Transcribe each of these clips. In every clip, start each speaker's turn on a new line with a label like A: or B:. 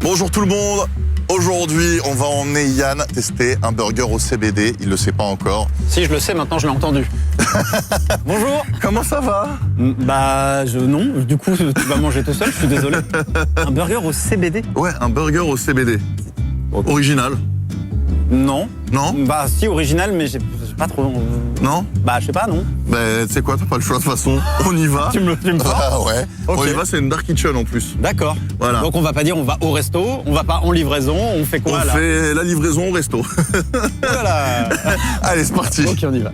A: Bonjour tout le monde. Aujourd'hui, on va emmener Yann tester un burger au CBD. Il le sait pas encore.
B: Si, je le sais, maintenant je l'ai entendu. Bonjour.
A: Comment ça va?
B: Non. Du coup, tu vas manger tout seul, je suis désolé. Un burger au CBD?
A: Ouais, un burger au CBD. Okay. Original?
B: Non.
A: Non?
B: Bah si, original, mais j'ai pas trop...
A: Non?
B: Bah je sais pas, non.
A: Bah tu sais quoi, t'as pas le choix de toute façon. On y va.
B: Tu me forces?
A: Ah ouais. Okay. On y va, c'est une Dark Kitchen en plus.
B: D'accord. Voilà. Donc on va pas dire on va au resto, on va pas en livraison, on fait quoi là?
A: On fait la livraison au resto.
B: Voilà.
A: Allez, c'est parti.
B: Ok, on y va.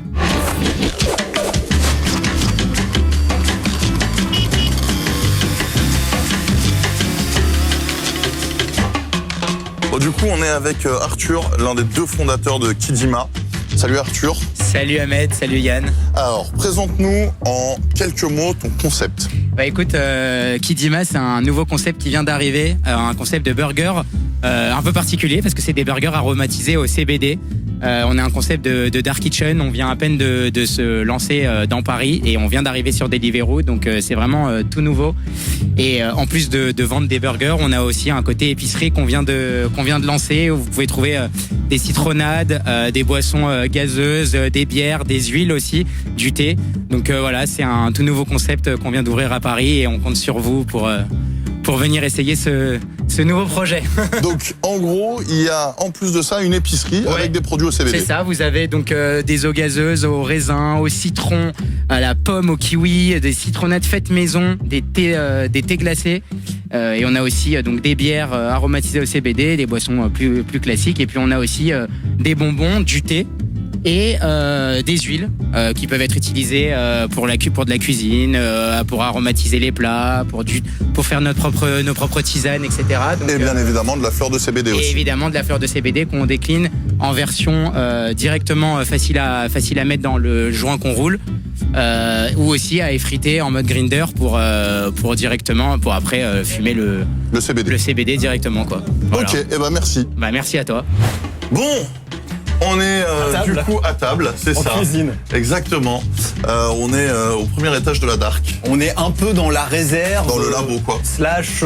A: Bon, du coup, on est avec Arthur, l'un des deux fondateurs de Kidima. Salut Arthur.
C: Salut Ahmed, salut Yann.
A: Alors, présente-nous en quelques mots ton concept.
C: Bah écoute, Kidima, c'est un nouveau concept qui vient d'arriver, un concept de burger un peu particulier parce que c'est des burgers aromatisés au CBD. On a un concept de Dark Kitchen, on vient à peine de se lancer dans Paris et on vient d'arriver sur Deliveroo, donc c'est vraiment tout nouveau. Et en plus de vendre des burgers, on a aussi un côté épicerie qu'on vient de lancer où vous pouvez trouver des citronnades, des boissons gazeuses, des bières, des huiles aussi, du thé. Donc voilà, c'est un tout nouveau concept qu'on vient d'ouvrir à Paris et on compte sur vous pour venir essayer ce nouveau projet.
A: Donc en gros, il y a en plus de ça une épicerie avec des produits au CBD.
C: C'est ça, vous avez donc des eaux gazeuses au raisin, au citron, à la pomme, au kiwi, des citronnades faites maison, des thés glacés. Et on a aussi donc des bières aromatisées au CBD, des boissons plus classiques. Et puis on a aussi des bonbons, du thé et des huiles qui peuvent être utilisées pour de la cuisine, pour aromatiser les plats, pour faire nos propres tisanes, etc. Donc,
A: et bien évidemment de la fleur de CBD aussi.
C: Et évidemment de la fleur de CBD qu'on décline en version directement facile à mettre dans le joint qu'on roule, ou aussi à effriter en mode grinder pour après fumer le CBD directement quoi. Voilà.
A: Ok, et ben merci.
C: Bah merci à toi.
A: Bon. On est du coup à table, c'est ça.
B: En cuisine.
A: Exactement. On est au premier étage de la Dark.
B: On est un peu dans la réserve.
A: Dans le labo quoi.
B: Slash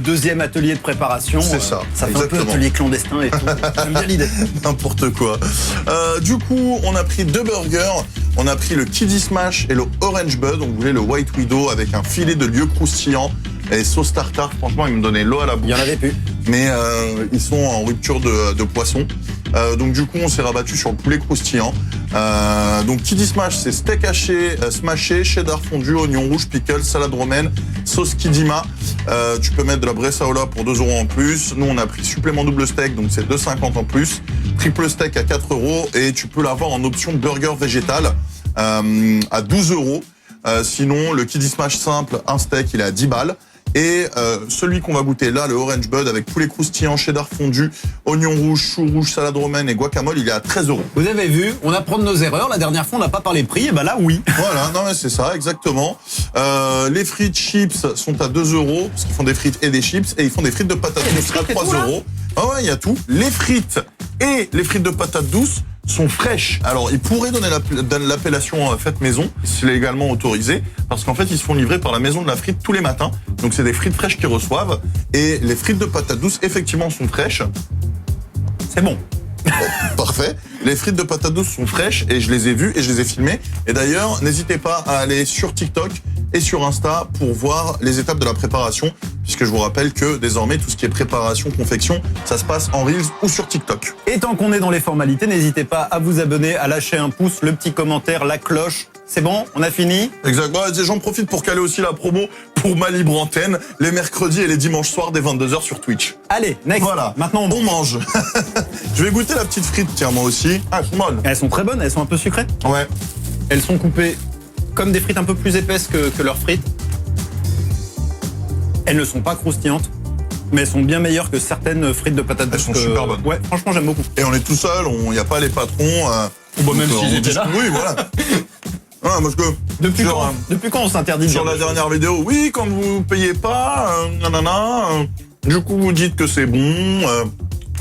B: deuxième atelier de préparation.
A: C'est ça.
B: Ça fait un peu atelier clandestin et tout. J'aime bien l'idée.
A: N'importe quoi. Du coup, on a pris deux burgers. On a pris le Kiddy Smash et le Orange Bud. On voulait le White Widow avec un filet de lieu croustillant et sauce tartare. Franchement, ils me donnaient l'eau à la bouche.
B: Il y en avait plus.
A: Mais ils sont en rupture de poisson. Donc du coup, on s'est rabattu sur le poulet croustillant. Donc Kiddy Smash, c'est steak haché, smashé, cheddar fondu, oignon rouge, pickles, salade romaine, sauce Kidima. Tu peux mettre de la bresaola pour 2 € en plus. Nous, on a pris supplément double steak, donc c'est 2,50 en plus. Triple steak à 4 € et tu peux l'avoir en option burger végétal à 12 €. Sinon, le Kiddy Smash simple, un steak, il est à 10 balles. Et celui qu'on va goûter là, le Orange Bud avec poulet croustillant, cheddar fondu, oignon rouge, chou rouge, salade romaine et guacamole, il est à 13 €.
B: Vous avez vu, on apprend de nos erreurs. La dernière fois, on n'a pas parlé prix, et ben là, oui.
A: Voilà, non mais c'est ça, exactement. Les frites chips sont à 2 €, parce qu'ils font des frites et des chips, et ils font des frites de patates douces à 3 €. Ah ouais, il y a tout. Les frites et les frites de patates douces sont fraîches. Alors, ils pourraient donner l'appellation faite maison, c'est légalement autorisé, parce qu'en fait, ils se font livrer par la maison de la frite tous les matins. Donc, c'est des frites fraîches qu'ils reçoivent. Et les frites de patates douces, effectivement, sont fraîches.
B: C'est bon.
A: Bon, parfait. Les frites de patates douces sont fraîches et je les ai vues et je les ai filmées. Et d'ailleurs, n'hésitez pas à aller sur TikTok et sur Insta pour voir les étapes de la préparation, puisque je vous rappelle que désormais, tout ce qui est préparation, confection, ça se passe en Reels ou sur TikTok.
B: Et tant qu'on est dans les formalités, n'hésitez pas à vous abonner, à lâcher un pouce, le petit commentaire, la cloche. C'est bon, on a fini?
A: Exactement. J'en profite pour caler aussi la promo pour ma libre antenne les mercredis et les dimanches soirs dès 22 h sur Twitch.
B: Allez, next.
A: Voilà.
B: Maintenant,
A: on mange. Je vais goûter la petite frite, tiens, moi aussi. Ah, elles sont molles.
B: Elles sont très bonnes, elles sont un peu sucrées.
A: Ouais.
B: Elles sont coupées comme des frites un peu plus épaisses que leurs frites. Elles ne sont pas croustillantes, mais elles sont bien meilleures que certaines frites de patates douces.
A: Elles sont super bonnes.
B: Ouais, franchement, j'aime beaucoup.
A: Et on est tout seul, il n'y a pas les patrons.
B: Même s'ils étaient là.
A: Oui, voilà. Ah, parce que
B: depuis quand on s'interdit de
A: sur la dernière vidéo, oui, quand vous payez pas, du coup vous dites que c'est bon,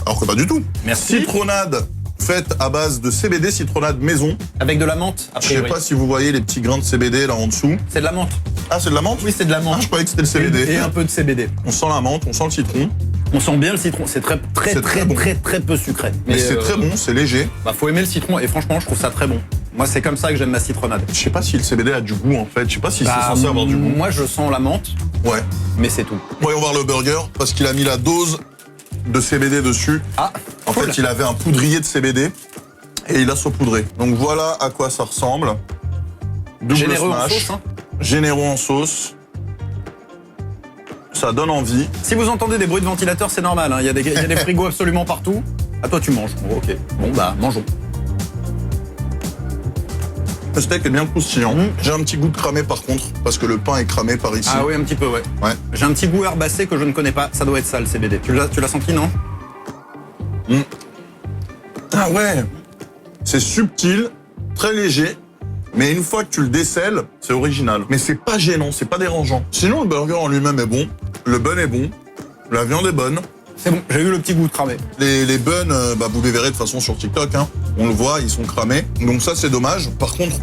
A: alors que pas du tout.
B: Merci.
A: Citronnade faite à base de CBD, citronnade maison.
B: Avec de la menthe.
A: Je sais pas si vous voyez les petits grains de CBD là en dessous.
B: C'est de la menthe.
A: Ah, c'est de la menthe?
B: Oui, c'est de la menthe.
A: Ah, je croyais que c'était le CBD.
B: Et un peu de CBD.
A: On sent la menthe, on sent le citron.
B: On sent bien le citron, c'est très peu sucré.
A: Mais c'est très bon, c'est léger.
B: Bah faut aimer le citron et franchement je trouve ça très bon. Moi c'est comme ça que j'aime ma citronnade.
A: Je sais pas si le CBD a du goût en fait, je sais pas si c'est censé avoir du goût.
B: Moi je sens la menthe,
A: Ouais.
B: mais c'est tout.
A: Voyons voir le burger, parce qu'il a mis la dose de CBD dessus.
B: Ah,
A: En
B: cool.
A: fait, il avait un poudrier de CBD et il a saupoudré. Donc voilà à quoi ça ressemble. Double
B: Généreux en
A: smash.
B: sauce, hein.
A: Généreux en sauce. Ça donne envie.
B: Si vous entendez des bruits de ventilateur, c'est normal, hein. Il y a des frigos absolument partout. Ah toi tu manges. Bon, ok. Bon bah mangeons.
A: Le steak est bien croustillant. J'ai un petit goût de cramé par contre, parce que le pain est cramé par ici.
B: Ah oui, un petit peu, ouais.
A: Ouais.
B: J'ai un petit goût herbacé que je ne connais pas. Ça doit être ça, le CBD. Tu l'as senti, non?
A: Ah ouais. C'est subtil, très léger, mais une fois que tu le décèles, c'est original. Mais c'est pas gênant, c'est pas dérangeant. Sinon, le burger en lui-même est bon, le bun est bon, la viande est bonne.
B: C'est bon, j'ai eu le petit goût de cramé.
A: Les buns, vous les verrez de toute façon sur TikTok, hein. On le voit, ils sont cramés. Donc ça, c'est dommage. Par contre,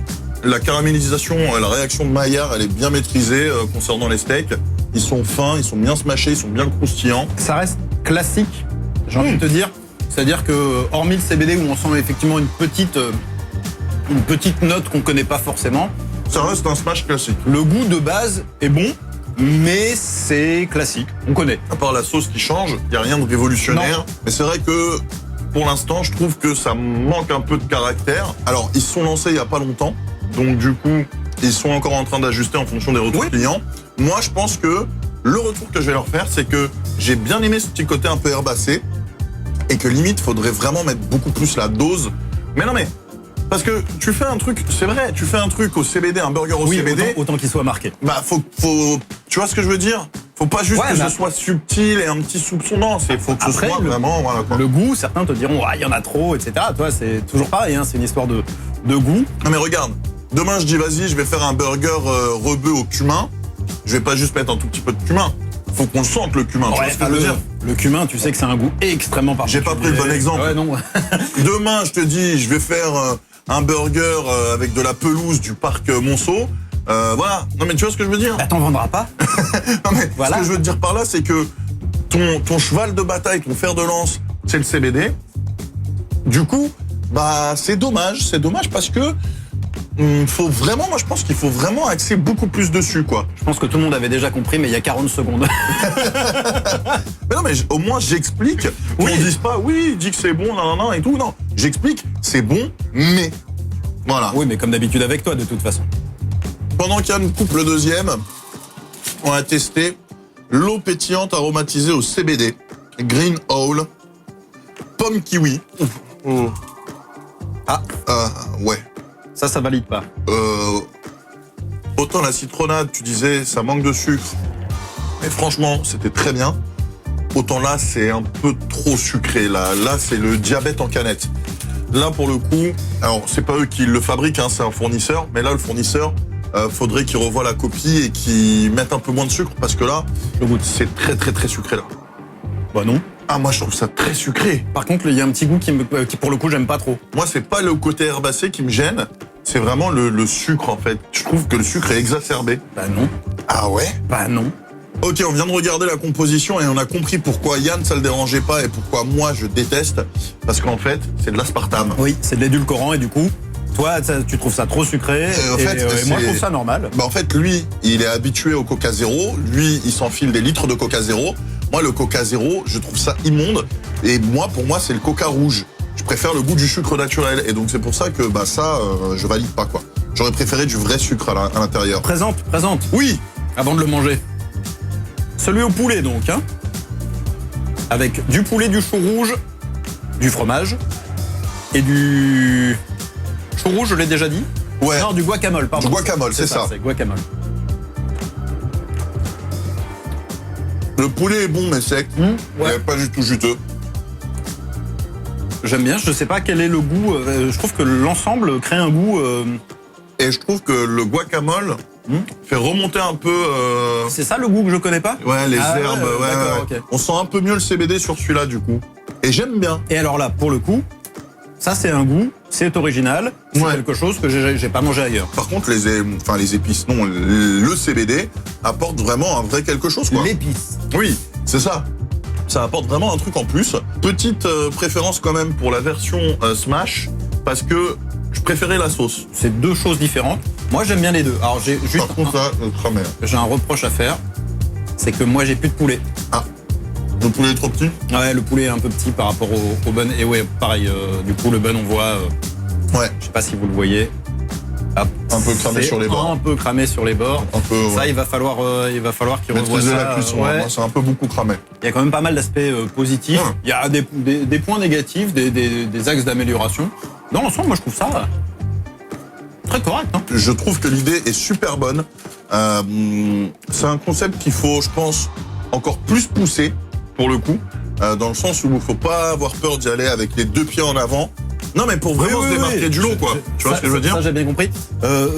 A: la caramélisation, la réaction de Maillard, elle est bien maîtrisée concernant les steaks. Ils sont fins, ils sont bien smashés, ils sont bien croustillants.
B: Ça reste classique, j'ai envie de te dire. C'est-à-dire que, hormis le CBD où on sent effectivement une petite note qu'on connaît pas forcément,
A: Ça reste un smash classique.
B: le goût de base est bon, mais c'est classique. On connaît.
A: À part la sauce qui change, il n'y a rien de révolutionnaire.
B: Non.
A: Mais c'est vrai que, pour l'instant, je trouve que ça manque un peu de caractère. Alors, ils se sont lancés il n'y a pas longtemps. Donc, du coup, ils sont encore en train d'ajuster en fonction des retours clients. Moi, je pense que le retour que je vais leur faire, c'est que j'ai bien aimé ce petit côté un peu herbacé. Et que limite, faudrait vraiment mettre beaucoup plus la dose. Mais non, mais... Parce que tu fais un truc, c'est vrai, tu fais un truc au CBD, un burger au CBD...
B: autant qu'il soit marqué.
A: Bah, tu vois ce que je veux dire? Faut pas juste que ce soit subtil et un petit soupçon. Non, faut que ce soit vraiment, voilà, quoi.
B: Le goût, certains te diront, ah, il y en a trop, etc. Toi, c'est toujours pareil, hein, c'est une histoire de goût.
A: Non, mais regarde. Demain, je dis, vas-y, je vais faire un burger rebeu au cumin. Je vais pas juste mettre un tout petit peu de cumin. Faut qu'on le sente, le cumin. Tu vois ce que je veux dire?
B: Le cumin, tu sais que c'est un goût extrêmement particulier.
A: J'ai pas pris le bon exemple.
B: Ouais, non.
A: Demain, je te dis, je vais faire un burger avec de la pelouse du parc Monceau. Voilà. Non, mais tu vois ce que je veux dire?
B: Bah, t'en vendras pas.
A: Non, mais
B: Voilà.
A: ce que je veux te dire par là, c'est que ton cheval de bataille, ton fer de lance, c'est le CBD. Du coup, bah, c'est dommage parce que faut vraiment, moi je pense qu'il faut vraiment axer beaucoup plus dessus, quoi.
B: Je pense que tout le monde avait déjà compris, mais il y a 40 secondes.
A: Mais non, mais au moins j'explique. Qu'on dise pas, oui, dis que c'est bon, nan, et tout. Non, j'explique, c'est bon, mais voilà.
B: Oui, mais comme d'habitude avec toi, de toute façon.
A: Pendant qu'Yann coupe le deuxième, on a testé l'eau pétillante aromatisée au CBD, Green Hole, pomme kiwi.
B: Ah,
A: Ouais.
B: ça valide pas.
A: Autant la citronnade, tu disais, ça manque de sucre. Mais franchement, c'était très bien. Autant là, c'est un peu trop sucré. Là, c'est le diabète en canette. Là, pour le coup, alors, c'est pas eux qui le fabriquent, hein, c'est un fournisseur. Mais là, le fournisseur, faudrait qu'il revoie la copie et qu'il mette un peu moins de sucre. Parce que là, le goût, c'est très, très, très sucré, là.
B: Bah non.
A: Ah, moi, je trouve ça très sucré.
B: Par contre, il y a un petit goût qui pour le coup, j'aime pas trop.
A: Moi, c'est pas le côté herbacé qui me gêne. C'est vraiment le sucre, en fait. Je trouve que le sucre est exacerbé.
B: Bah non.
A: Ah ouais?
B: Bah non.
A: Ok, on vient de regarder la composition et on a compris pourquoi Yann ça le dérangeait pas et pourquoi moi je déteste. Parce qu'en fait, c'est de l'aspartame.
B: Oui, c'est de l'édulcorant et du coup, toi, tu trouves ça trop sucré
A: en fait,
B: et moi, je trouve ça normal.
A: Bah en fait, lui, il est habitué au Coca Zéro. Lui, il s'enfile des litres de Coca Zéro. Moi, le Coca Zéro, je trouve ça immonde. Et moi, pour moi, c'est le Coca rouge. Je préfère le goût du sucre naturel. Et donc, c'est pour ça que je valide pas, quoi. J'aurais préféré du vrai sucre à l'intérieur.
B: Présente.
A: Oui.
B: Avant de le manger. Celui au poulet, donc, hein. Avec du poulet, du chou rouge, du fromage et du chou rouge, je l'ai déjà dit.
A: Ouais.
B: Non, du guacamole, pardon.
A: Du guacamole, c'est ça.
B: C'est guacamole.
A: Le poulet est bon, mais sec.
B: Ouais.
A: Il est pas du tout juteux.
B: J'aime bien, je sais pas quel est le goût. Je trouve que l'ensemble crée un goût.
A: Et je trouve que le guacamole fait remonter un peu...
B: C'est ça le goût que je connais pas?
A: Ouais, les herbes. Ouais,
B: d'accord,
A: ouais.
B: ok.
A: On sent un peu mieux le CBD sur celui-là, du coup. Et j'aime bien.
B: Et alors là, pour le coup, ça c'est un goût, c'est original, c'est
A: Ouais.
B: quelque chose que j'ai pas mangé ailleurs.
A: Par contre, les épices, non, le CBD apporte vraiment un vrai quelque chose, quoi.
B: L'épice.
A: Oui, c'est ça. ça apporte vraiment un truc en plus. Petite préférence quand même pour la version Smash, parce que je préférais la sauce.
B: C'est deux choses différentes. Moi, j'aime bien les deux. Alors, j'ai juste
A: Par contre, là, cramé.
B: j'ai un reproche à faire. C'est que moi, j'ai plus de poulet.
A: Ah, le poulet est trop petit.
B: Ouais, le poulet est un peu petit par rapport au bun. Et ouais, pareil, du coup, le bun, on voit,
A: Ouais,
B: je sais pas si vous le voyez. Hop,
A: un peu cramé
B: c'est
A: sur les bords.
B: Un peu cramé sur les bords.
A: Un peu, ouais.
B: Ça, il va falloir qu'il revoie
A: Maîtriser
B: ça.
A: la cuisson,
B: Ouais.
A: moi, c'est un peu beaucoup cramé.
B: Il y a quand même pas mal d'aspects positifs.
A: Ouais.
B: Il y a des points négatifs, des axes d'amélioration. Dans l'ensemble, moi, je trouve ça très correct. Hein.
A: Je trouve que l'idée est super bonne. C'est un concept qu'il faut, je pense, encore plus pousser, pour le coup, dans le sens où il ne faut pas avoir peur d'y aller avec les deux pieds en avant. Non, mais pour vraiment se démarquer du lot, quoi. Tu vois ce que je veux dire?
B: Ça, j'ai bien compris.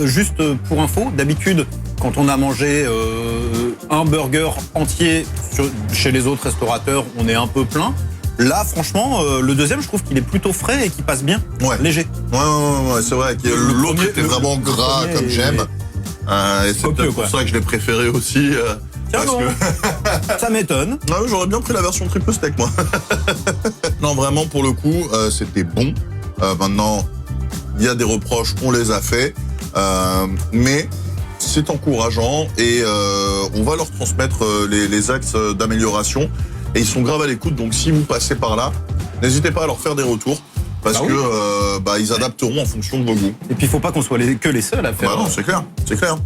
B: Juste pour info, d'habitude, quand on a mangé un burger entier chez les autres restaurateurs, on est un peu plein. Là, franchement, le deuxième, je trouve qu'il est plutôt frais et qu'il passe bien,
A: Ouais.
B: léger.
A: Ouais, c'est vrai que l'autre
B: premier-
A: était vraiment
B: le
A: gras,
B: premier
A: comme
B: est-
A: j'aime. Et c'est
B: copieux,
A: peut-être pour
B: quoi.
A: ça que je l'ai préféré aussi.
B: Tiens
A: parce
B: bon,
A: que
B: ça m'étonne.
A: Ah oui, j'aurais bien pris la version triple steak, moi. Non, vraiment, pour le coup, c'était bon. Maintenant, il y a des reproches, on les a fait. Mais c'est encourageant et on va leur transmettre les axes d'amélioration. Et ils sont grave à l'écoute, donc si vous passez par là, n'hésitez pas à leur faire des retours. Parce
B: Bah oui.
A: que ils adapteront en fonction de vos goûts.
B: Et puis, il faut pas qu'on soit que les seuls à faire.
A: Bah non, c'est clair, c'est clair.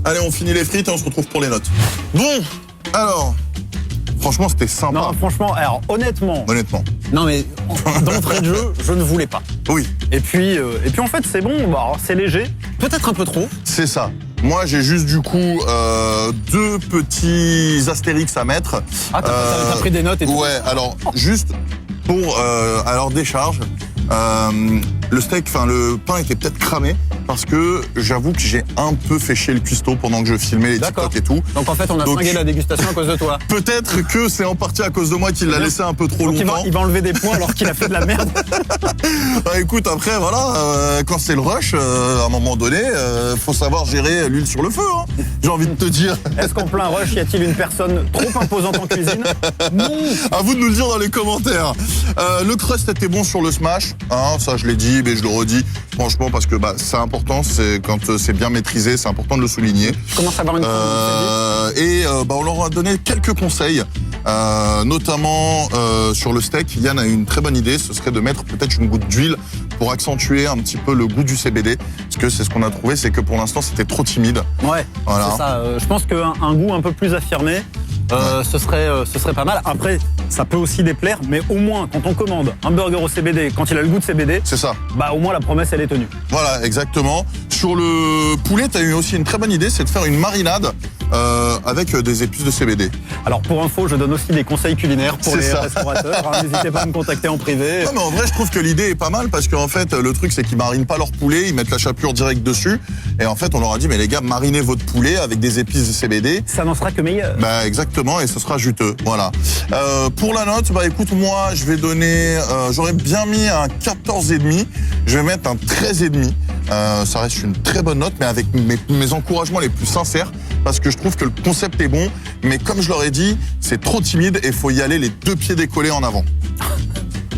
A: Allez, on finit les frites et on se retrouve pour les notes. Bon, alors, franchement, c'était sympa,
D: Non, franchement, alors honnêtement,
A: honnêtement.
D: non mais d'entrée de jeu, je ne voulais pas.
A: Oui,
D: Et puis en fait, c'est bon, bon, alors, c'est léger, peut-être un peu trop.
A: c'est ça. Moi, j'ai juste du coup deux petits astérix à mettre.
D: Ah, t'as pris des notes et tout.
A: Ouais, alors, juste pour à leur décharge, le steak, enfin le pain était peut-être cramé parce que j'avoue que j'ai un peu fait chier le cuistot pendant que je filmais les
D: D'accord.
A: TikTok et tout.
D: Donc en fait, on a
A: Donc-
D: flingué la dégustation à cause de toi.
A: Peut-être que c'est en partie à cause de moi qu'il l'a laissé un peu trop
D: Donc
A: longtemps.
D: il va enlever des points alors qu'il a fait de la merde.
A: Bah, écoute, après, voilà, quand c'est le rush, à un moment donné, faut savoir gérer l'huile sur le feu, hein, j'ai envie de te dire.
D: Est-ce qu'en plein rush, y a-t-il une personne trop imposante en cuisine? Non.
A: À vous de nous le dire dans les commentaires. Le crust était bon sur le smash, hein, ça je l'ai dit, mais je le redis, franchement, parce que c'est important, c'est quand c'est bien maîtrisé, c'est important de le souligner.
D: Je commence à avoir une
A: On leur a donné quelques conseils, notamment sur le steak. Yann a eu une très bonne idée, ce serait de mettre peut-être une goutte d'huile pour accentuer un petit peu le goût du CBD, parce que c'est ce qu'on a trouvé, c'est que pour l'instant c'était trop timide.
D: Ouais,
A: Voilà.
D: c'est ça. Je pense qu'un goût un peu plus affirmé, ce serait pas mal. Après, ça peut aussi déplaire, mais au moins, quand on commande un burger au CBD, quand il a le goût de CBD,
A: C'est ça.
D: bah au moins la promesse, elle est tenue.
A: Voilà, exactement. Sur le poulet, tu as eu aussi une très bonne idée, c'est de faire une marinade avec des épices de CBD.
D: Alors pour info, je donne aussi des conseils culinaires pour
A: C'est
D: les
A: ça.
D: restaurateurs. hein. N'hésitez pas à me contacter en privé.
A: Non, mais en vrai, je trouve que l'idée est pas mal parce qu'en fait, le truc, c'est qu'ils marinent pas leur poulet, ils mettent la chapelure direct dessus. Et en fait, on leur a dit, mais les gars, marinez votre poulet avec des épices de CBD.
D: Ça n'en sera que meilleur.
A: Bah exactement, et ce sera juteux, voilà. Pour la note, bah écoute, moi je vais donner, j'aurais bien mis un 14,5, je vais mettre un 13,5. Ça reste une très bonne note, mais avec mes encouragements les plus sincères, parce que je trouve que le concept est bon, mais comme je leur ai dit, c'est trop timide et il faut y aller les deux pieds décollés en avant.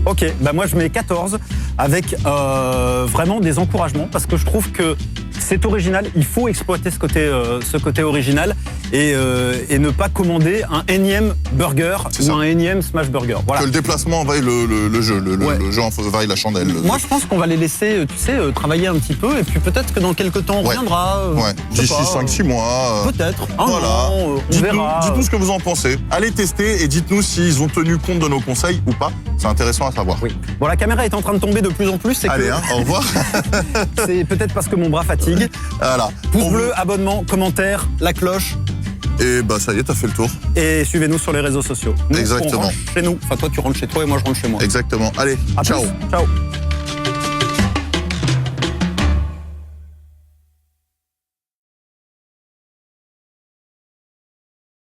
D: Ok, bah moi je mets 14 avec vraiment des encouragements parce que je trouve que c'est original, il faut exploiter ce côté original et ne pas commander un énième burger
A: C'est
D: ou
A: ça.
D: un énième smash burger. Voilà.
A: Que le déplacement vaille le jeu,
D: Ouais.
A: le jeu en vaille la chandelle.
D: Moi je pense qu'on va les laisser, tu sais, travailler un petit peu et puis peut-être que dans quelques temps on
A: Ouais.
D: reviendra.
A: Ouais,
D: je sais
A: d'ici
D: pas,
A: 5-6 mois.
D: Peut-être, un
A: Voilà.
D: an, on verra.
A: Dites-nous ce que vous en pensez. Allez tester et dites-nous s'ils ont tenu compte de nos conseils ou pas. C'est intéressant à savoir.
D: Oui. Bon, la caméra est en train de tomber de plus en plus, c'est
A: Allez,
D: que
A: hein, au revoir.
D: c'est peut-être parce que mon bras fatigue.
A: Voilà.
D: Pouce bleu, abonnement, commentaire, la cloche
A: Et bah ça y est, t'as fait le tour.
D: et suivez-nous sur les réseaux sociaux. Nous,
A: Exactement.
D: on rentre chez nous. Enfin, toi, tu rentres chez toi et moi, je rentre chez moi.
A: Exactement. Allez,
D: À
A: ciao.
D: plus. Ciao.